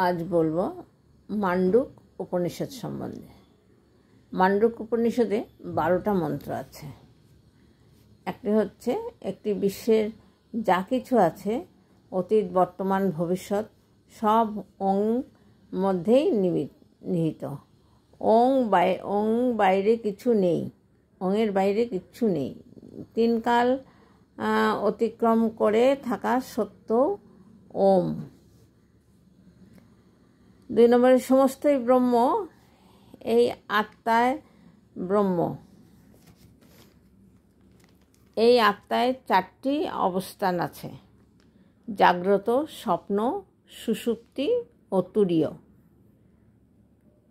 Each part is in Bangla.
আজ বলবো মান্ডুক উপনিষদ সম্বন্ধে। মান্ডুক উপনিষদে 12টা মন্ত্র আছে। একটি হচ্ছে একটি বিশ্বের যা কিছু আছে, অতীত, বর্তমান, ভবিষ্যৎ সব ওং মধ্যেই নিহিত। ওং বাইরে কিছু নেই, ওংয়ের বাইরে কিচ্ছু নেই। 3 কাল অতিক্রম করে থাকা সত্য ওম। 2 নম্বরে সমস্তই ব্রহ্ম, এই আত্মায় ব্রহ্ম। এই আত্মায় 4টি অবস্থান আছে: জাগ্রত, স্বপ্ন, সুষুপ্তি ও তুরীয়।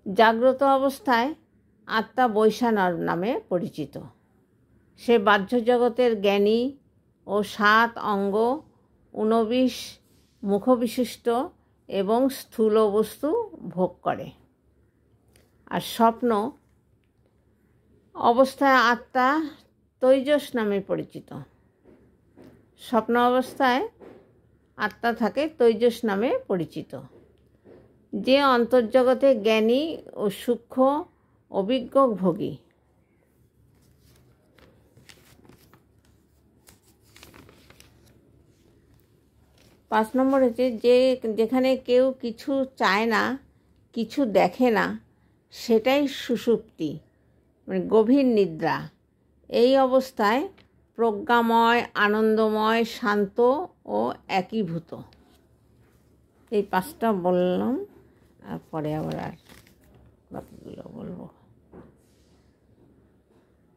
জাগ্রত অবস্থায় আত্মা বৈশানর নামে পরিচিত। সে বাহ্য জগতের জ্ঞানী ও 7 অঙ্গ, 19 মুখবিশিষ্ট এবং স্থূল বস্তু ভোগ করে। আর স্বপ্ন অবস্থায় আত্মা তৈজস নামে পরিচিত। স্বপ্ন অবস্থায় আত্মা থাকে তৈজস নামে পরিচিত, যে অন্তর্জগতে জ্ঞানী ও সূক্ষ্ম অভিজ্ঞ ভোগী। পাঁচ নম্বর হচ্ছে যেখানে কেউ কিছু চায় না, কিছু দেখে না, সেটাই সুষুপ্তি, মানে গভীর নিদ্রা। এই অবস্থায় প্রজ্ঞাময়, আনন্দময়, শান্ত ও একীভূত। এই 5টা বললাম, আর পরে আবার বাকিগুলো বলবো।